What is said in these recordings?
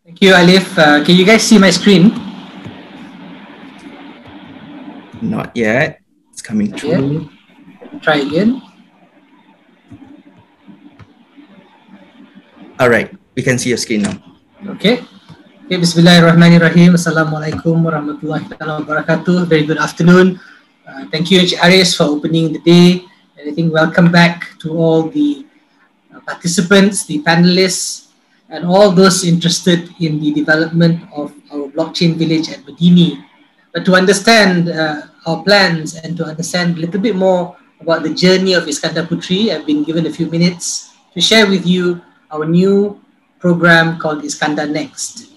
Thank you, Alif. Can you guys see my screen? Not yet. It's coming Not yet. through. Try again. All right, we can see your screen now. Okay. Okay, Bismillahirrahmanirrahim. Assalamualaikum warahmatullahi wabarakatuh. Very good afternoon. Thank you, Encik Aris, for opening the day. And I think welcome back to all the participants, the panelists, and all those interested in the development of our blockchain village at Medini. But to understand our plans and to understand a little bit more about the journey of Iskandar Puteri, I've been given a few minutes to share with you our new program called ISKANDAR NEXT.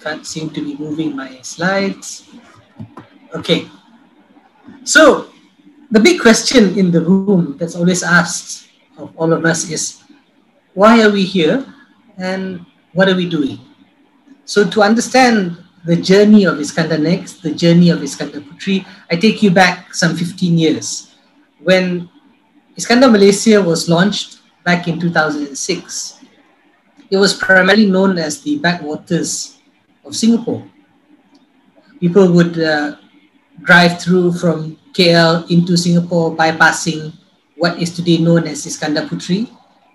Can't seem to be moving my slides. Okay. So the big question in the room that's always asked of all of us is, why are we here and what are we doing? So to understand the journey of Iskandar Next, the journey of Iskandar Puteri, I take you back some 15 years. When Iskandar Malaysia was launched back in 2006, it was primarily known as the backwaters of Singapore. People would drive through from KL into Singapore, bypassing what is today known as Iskandar Puteri,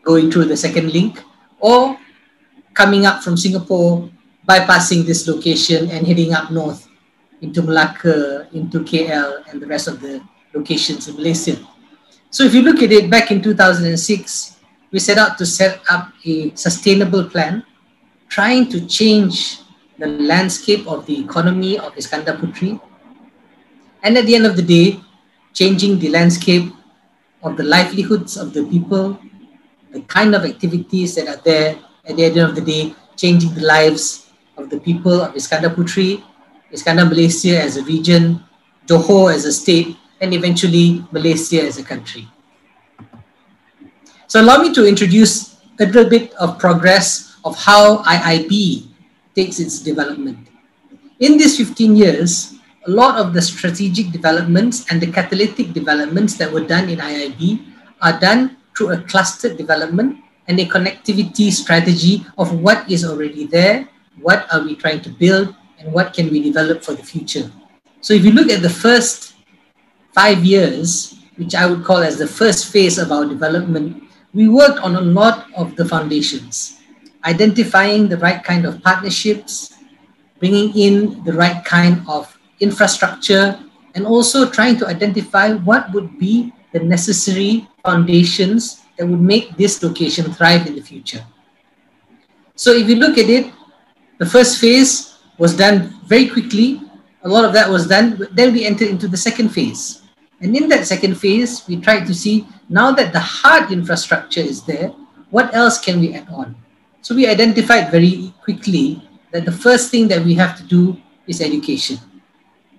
going through the second link, or coming up from Singapore, bypassing this location and heading up north into Malacca, into KL, and the rest of the locations in Malaysia. So if you look at it, back in 2006, we set out to set up a sustainable plan, trying to change the landscape of the economy of Iskandar Puteri, and at the end of the day, changing the landscape of the livelihoods of the people, the kind of activities that are there, at the end of the day, changing the lives of the people of Iskandar Puteri, Iskandar Malaysia as a region, Johor as a state, and eventually Malaysia as a country. So allow me to introduce a little bit of progress of how IIB takes its development. In these 15 years, a lot of the strategic developments and the catalytic developments that were done in IIB are done through a clustered development and a connectivity strategy of what is already there, what are we trying to build, and what can we develop for the future. So if you look at the first 5 years, which I would call as the first phase of our development, we worked on a lot of the foundations, identifying the right kind of partnerships, bringing in the right kind of infrastructure, and also trying to identify what would be the necessary foundations that would make this location thrive in the future. So if you look at it, the first phase was done very quickly. A lot of that was done. Then we entered into the second phase. And in that second phase, we tried to see, now that the hard infrastructure is there, what else can we add on? So we identified very quickly that the first thing that we have to do is education.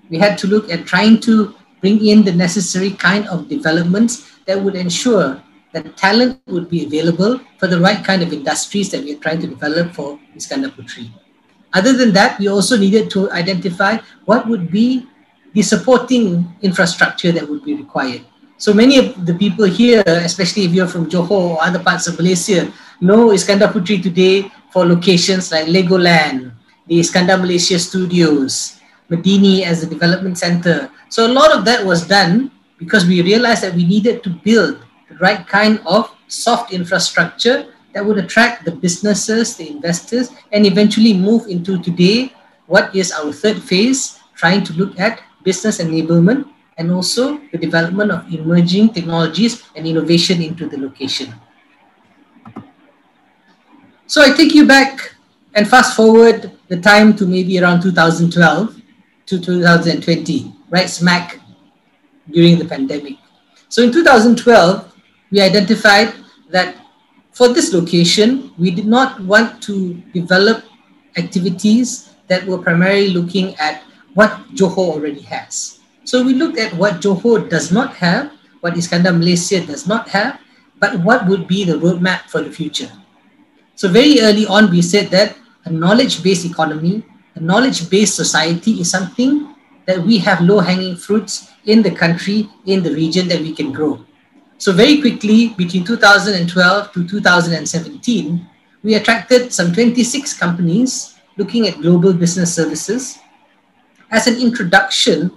We had to look at trying to bring in the necessary kind of developments that would ensure that talent would be available for the right kind of industries that we are trying to develop for Iskandar Puteri. Other than that, we also needed to identify what would be the supporting infrastructure that would be required. So many of the people here, especially if you're from Johor or other parts of Malaysia, know Iskandar Puteri today for locations like Legoland, the Iskandar Malaysia Studios, Medini as a development center. So a lot of that was done because we realized that we needed to build the right kind of soft infrastructure that would attract the businesses, the investors, and eventually move into today, what is our third phase, trying to look at business enablement and also the development of emerging technologies and innovation into the location. So I take you back and fast forward the time to maybe around 2012 to 2020, right smack during the pandemic. So in 2012, we identified that for this location, we did not want to develop activities that were primarily looking at what Johor already has. So we looked at what Johor does not have, what Iskandar Malaysia does not have, but what would be the roadmap for the future. So very early on, we said that a knowledge-based economy, a knowledge-based society is something that we have low-hanging fruits in the country, in the region that we can grow. So very quickly, between 2012 to 2017, we attracted some 26 companies looking at global business services as an introduction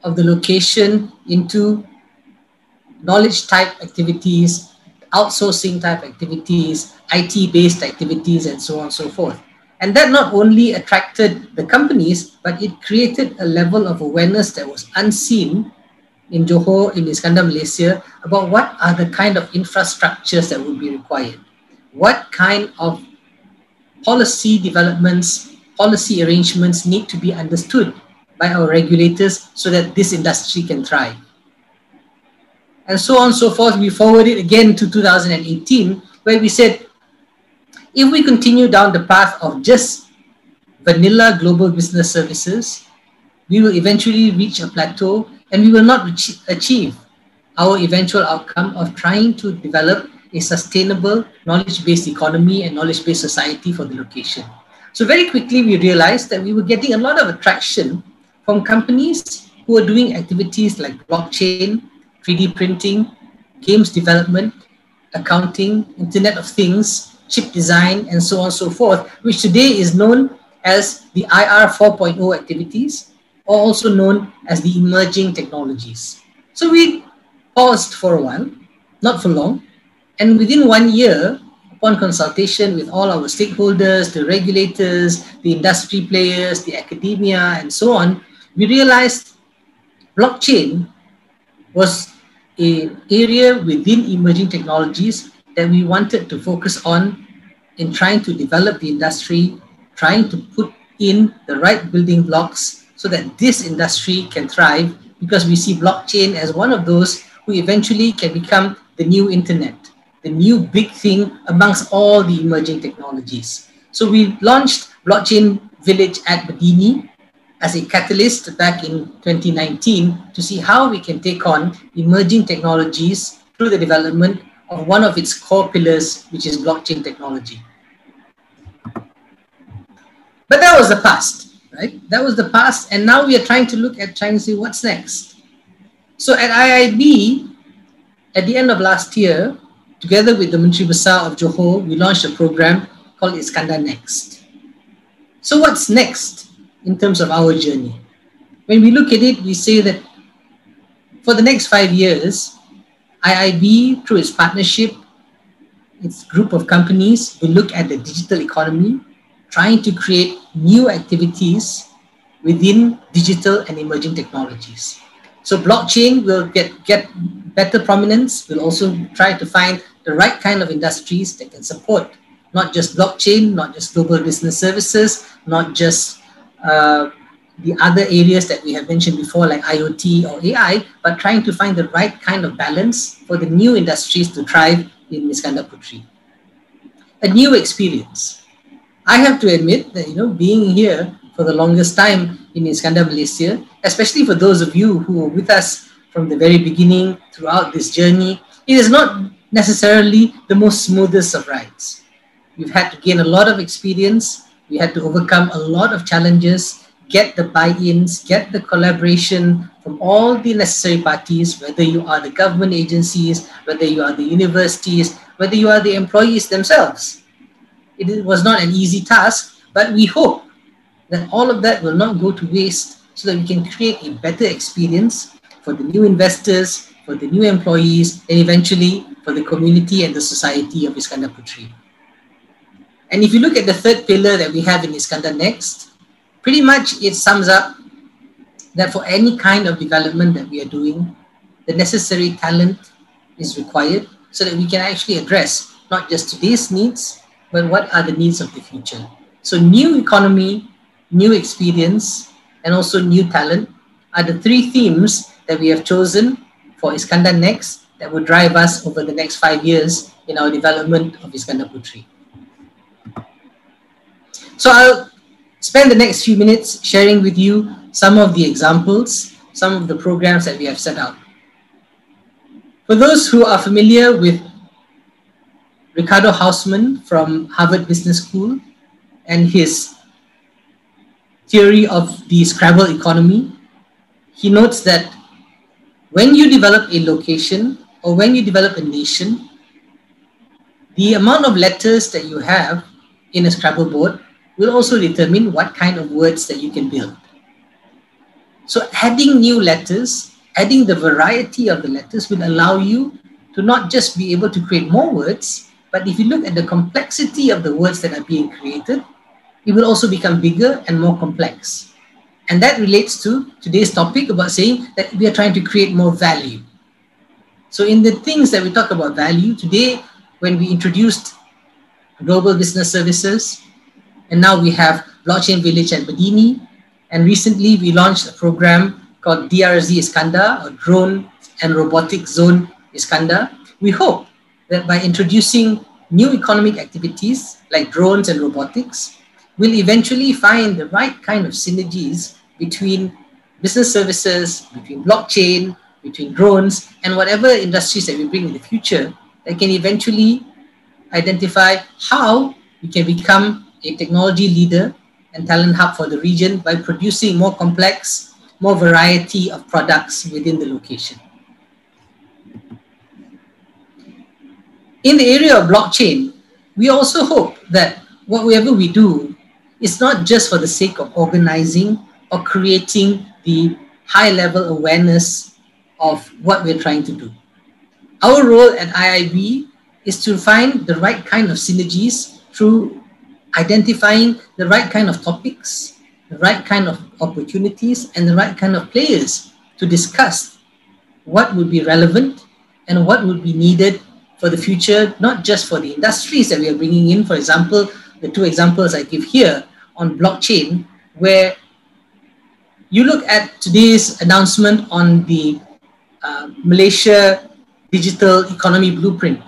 of the location into knowledge type activities, outsourcing type activities, IT-based activities, and so on and so forth. And that not only attracted the companies, but it created a level of awareness that was unseen in Johor, in Iskandar, Malaysia, about what are the kind of infrastructures that would be required. What kind of policy developments, policy arrangements need to be understood by our regulators so that this industry can thrive. And so on and so forth. We forwarded again to 2018, where we said, if we continue down the path of just vanilla global business services, we will eventually reach a plateau and we will not achieve our eventual outcome of trying to develop a sustainable knowledge-based economy and knowledge-based society for the location. So very quickly, we realized that we were getting a lot of attraction from companies who are doing activities like blockchain, 3D printing, games development, accounting, Internet of Things, chip design, and so on and so forth, which today is known as the IR 4.0 activities, or also known as the emerging technologies. So we paused for a while, not for long, and within 1 year, upon consultation with all our stakeholders, the regulators, the industry players, the academia, and so on, we realized blockchain was an area within emerging technologies that we wanted to focus on in trying to develop the industry, trying to put in the right building blocks so that this industry can thrive, because we see blockchain as one of those who eventually can become the new internet, the new big thing amongst all the emerging technologies. So we launched Blockchain Village at Badini as a catalyst back in 2019 to see how we can take on emerging technologies through the development of one of its core pillars, which is blockchain technology. But that was the past, right? That was the past, and now we are trying to see what's next. So at IIB, at the end of last year, together with the Menteri Besar of Johor, we launched a program called ISKANDAR NEXT. So what's next in terms of our journey? When we look at it, we say that for the next 5 years, IIB, through its partnership, its group of companies, will look at the digital economy, trying to create new activities within digital and emerging technologies. So blockchain will get better prominence. We'll also try to find the right kind of industries that can support not just blockchain, not just global business services, not just the other areas that we have mentioned before, like IoT or AI, but trying to find the right kind of balance for the new industries to thrive in Iskandar Puteri. A new experience. I have to admit that, being here for the longest time in Iskandar, Malaysia, especially for those of you who were with us from the very beginning throughout this journey, it is not necessarily the most smoothest of rides. We've had to gain a lot of experience. We had to overcome a lot of challenges, get the buy-ins, get the collaboration from all the necessary parties, whether you are the government agencies, whether you are the universities, whether you are the employees themselves. It was not an easy task, but we hope that all of that will not go to waste so that we can create a better experience for the new investors, for the new employees, and eventually for the community and the society of Iskandar Puteri. And if you look at the third pillar that we have in Iskandar Next, pretty much it sums up that for any kind of development that we are doing, the necessary talent is required so that we can actually address not just today's needs, but what are the needs of the future. So new economy, new experience, and also new talent are the three themes that we have chosen for Iskandar Next that will drive us over the next 5 years in our development of Iskandar Puteri. So I'll spend the next few minutes sharing with you some of the examples, some of the programs that we have set out. For those who are familiar with Ricardo Hausmann from Harvard Business School and his theory of the Scrabble economy, he notes that when you develop a location or when you develop a nation, the amount of letters that you have in a Scrabble board will also determine what kind of words that you can build. So adding new letters, adding the variety of the letters will allow you to not just be able to create more words, but if you look at the complexity of the words that are being created, it will also become bigger and more complex. And that relates to today's topic about saying that we are trying to create more value. So in the things that we talk about value, today when we introduced global business services, and now we have Blockchain Village at Bedini, and recently we launched a program called DRZ Iskandar, or Drone and Robotics Zone Iskandar. We hope that by introducing new economic activities like drones and robotics, we'll eventually find the right kind of synergies between business services, between blockchain, between drones, and whatever industries that we bring in the future that can eventually identify how we can become a technology leader and talent hub for the region by producing more complex, more variety of products within the location. In the area of blockchain, we also hope that whatever we do is not just for the sake of organizing or creating the high-level awareness of what we're trying to do. Our role at IIB is to find the right kind of synergies through identifying the right kind of topics, the right kind of opportunities, and the right kind of players to discuss what would be relevant and what would be needed for the future, not just for the industries that we are bringing in. For example, the two examples I give here on blockchain, where you look at today's announcement on the Malaysia Digital Economy Blueprint.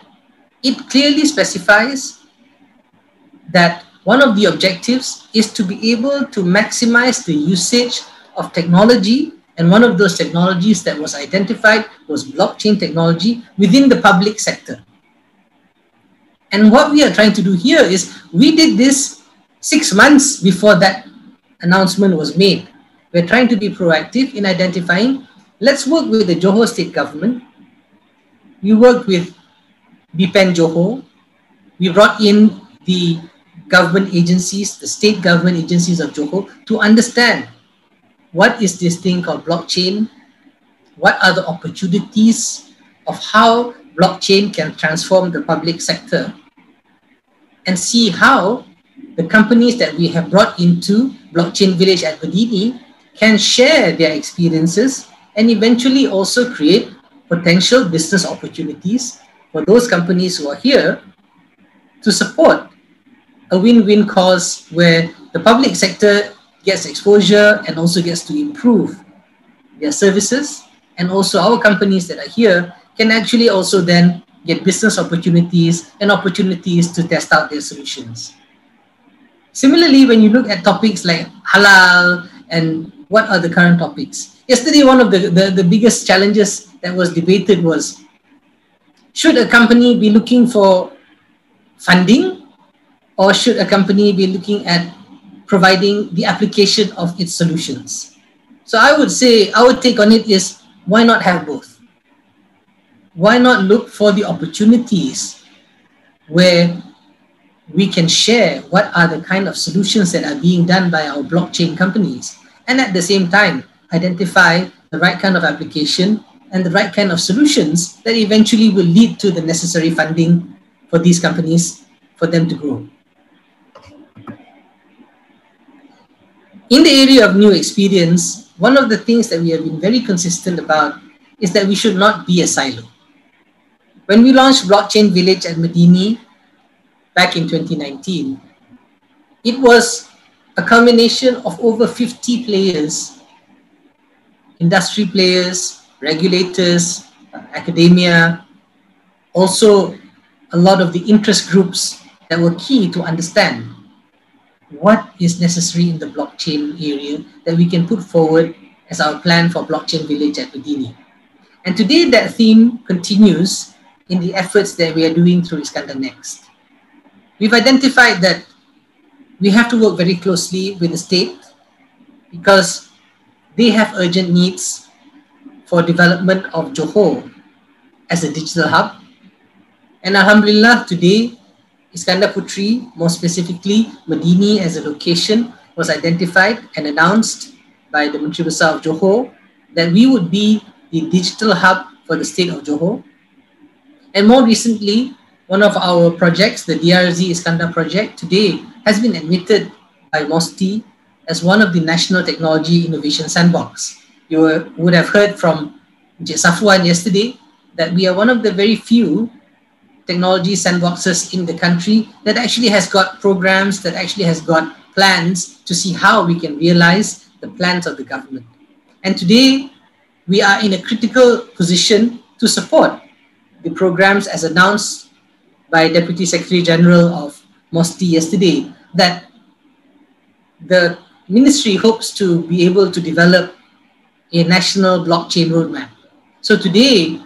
It clearly specifies that one of the objectives is to be able to maximize the usage of technology, and one of those technologies that was identified was blockchain technology within the public sector. And what we are trying to do here is, we did this 6 months before that announcement was made. We're trying to be proactive in identifying, let's work with the Johor state government. We worked with BPEN Johor. We brought in the government agencies, the state government agencies of Johor, to understand what is this thing called blockchain, what are the opportunities of how blockchain can transform the public sector, and see how the companies that we have brought into Blockchain Village at Bedini can share their experiences and eventually also create potential business opportunities for those companies who are here to support a win-win cause where the public sector gets exposure and also gets to improve their services, and also our companies that are here can actually also then get business opportunities and opportunities to test out their solutions. Similarly, when you look at topics like halal and what are the current topics. Yesterday, one of the biggest challenges that was debated was, should a company be looking for funding, or should a company be looking at providing the application of its solutions? So I would say, our take on it is, why not have both? Why not look for the opportunities where we can share what are the kind of solutions that are being done by our blockchain companies, and at the same time identify the right kind of application and the right kind of solutions that eventually will lead to the necessary funding for these companies for them to grow. In the area of new experience, one of the things that we have been very consistent about is that we should not be a silo. When we launched Blockchain Village at Medini back in 2019, it was a culmination of over 50 players, industry players, regulators, academia, also a lot of the interest groups that were key to understand what is necessary in the blockchain area that we can put forward as our plan for Blockchain Village at Bedini. And today that theme continues in the efforts that we are doing through ISKANDAR Next. We've identified that we have to work very closely with the state because they have urgent needs for development of Johor as a digital hub. And Alhamdulillah, today, Iskandar Puteri, more specifically Medini as a location, was identified and announced by the Menteri Besar of Johor that we would be the digital hub for the state of Johor. And more recently, one of our projects, the DRZ Iskandar project, today has been admitted by MOSTI as one of the National Technology Innovation Sandbox. You would have heard from Encik Safwan yesterday that we are one of the very few technology sandboxes in the country that actually has got programs, that actually has got plans to see how we can realize the plans of the government. And today, we are in a critical position to support the programs as announced by Deputy Secretary General of MOSTI yesterday, that the ministry hopes to be able to develop a national blockchain roadmap. So today,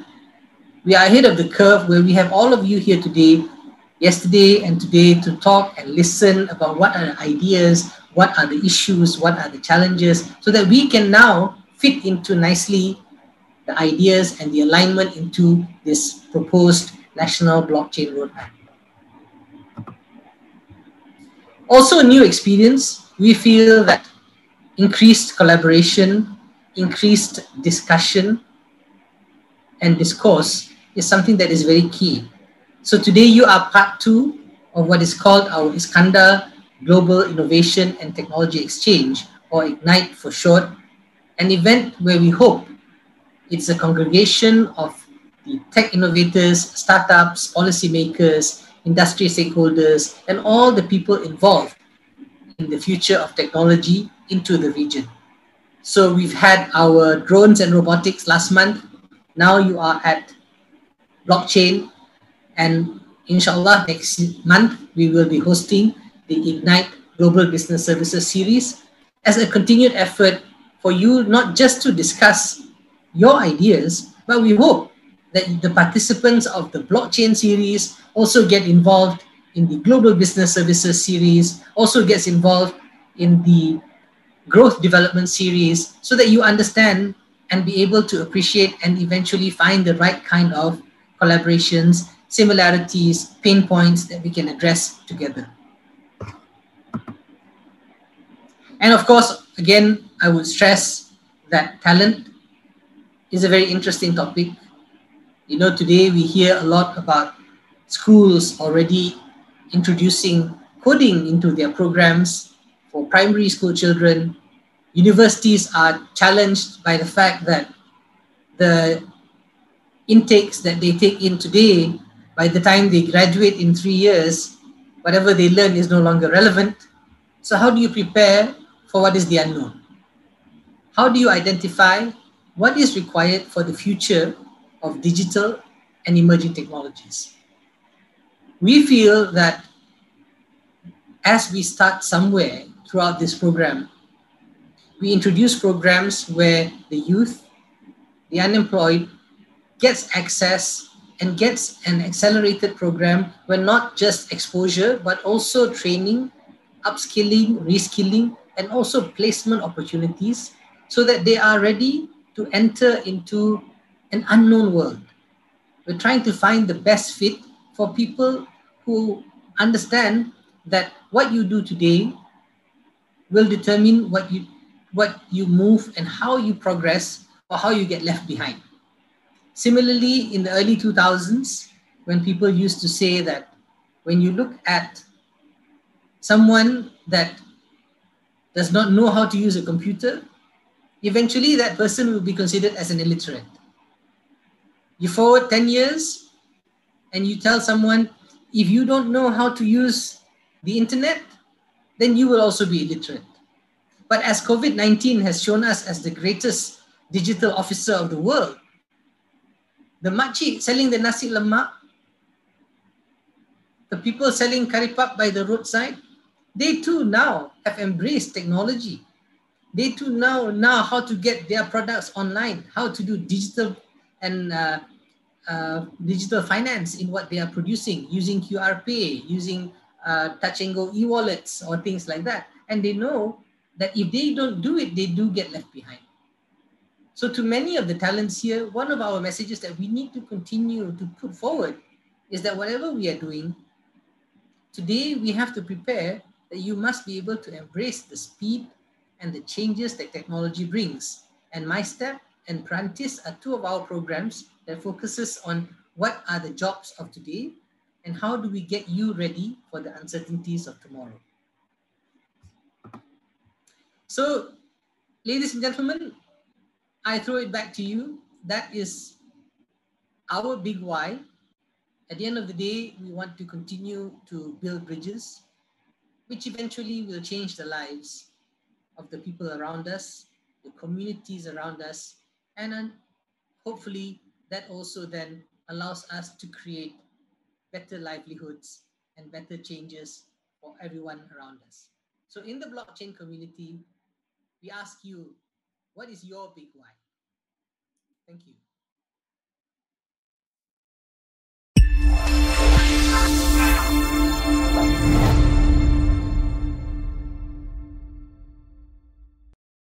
we are ahead of the curve where we have all of you here today, yesterday and today, to talk and listen about what are the ideas, what are the issues, what are the challenges, so that we can now fit into nicely the ideas and the alignment into this proposed national blockchain roadmap. Also a new experience, we feel that increased collaboration, increased discussion and discourse is something that is very key. So today you are part 2 of what is called our Iskandar Global Innovation and Technology Exchange, or IGNITE for short, an event where we hope it's a congregation of the tech innovators, startups, policymakers, industry stakeholders, and all the people involved in the future of technology into the region. So we've had our drones and robotics last month. Now you are at blockchain, and inshallah next month we will be hosting the IGNITE Global Business Services series as a continued effort for you not just to discuss your ideas, but we hope that the participants of the blockchain series also get involved in the Global Business Services series, also gets involved in the Growth Development series, so that you understand and be able to appreciate and eventually find the right kind of collaborations, similarities, pain points that we can address together. And of course, again, I would stress that talent is a very interesting topic. You know, today we hear a lot about schools already introducing coding into their programs for primary school children. Universities are challenged by the fact that the intakes that they take in today, by the time they graduate in 3 years, whatever they learn is no longer relevant. So how do you prepare for what is the unknown? How do you identify what is required for the future of digital and emerging technologies? We feel that as we start somewhere throughout this program, we introduce programs where the youth, the unemployed, gets access and gets an accelerated program where not just exposure, but also training, upskilling, reskilling, and also placement opportunities, so that they are ready to enter into an unknown world. We're trying to find the best fit for people who understand that what you do today will determine what you move and how you progress or how you get left behind. Similarly, in the early 2000s, when people used to say that when you look at someone that does not know how to use a computer, eventually that person will be considered as an illiterate. You forward 10 years and you tell someone, if you don't know how to use the internet, then you will also be illiterate. But as COVID-19 has shown us as the greatest digital officer of the world, the makcik selling the nasi lemak, the people selling karipap by the roadside, they too now have embraced technology. They too now how to get their products online, how to do digital and digital finance in what they are producing, using QR Pay, using touch and go e-wallets or things like that. And they know that if they don't do it, they do get left behind. So to many of the talents here, one of our messages that we need to continue to put forward is that whatever we are doing, today we have to prepare that you must be able to embrace the speed and the changes that technology brings. And My Step and Practice are two of our programs that focuses on what are the jobs of today and how do we get you ready for the uncertainties of tomorrow. So, ladies and gentlemen, I throw it back to you. That is our big why. At the end of the day, we want to continue to build bridges, which eventually will change the lives of the people around us, the communities around us, and then hopefully that also then allows us to create better livelihoods and better changes for everyone around us. So in the blockchain community, we ask you, what is your big why? Thank you.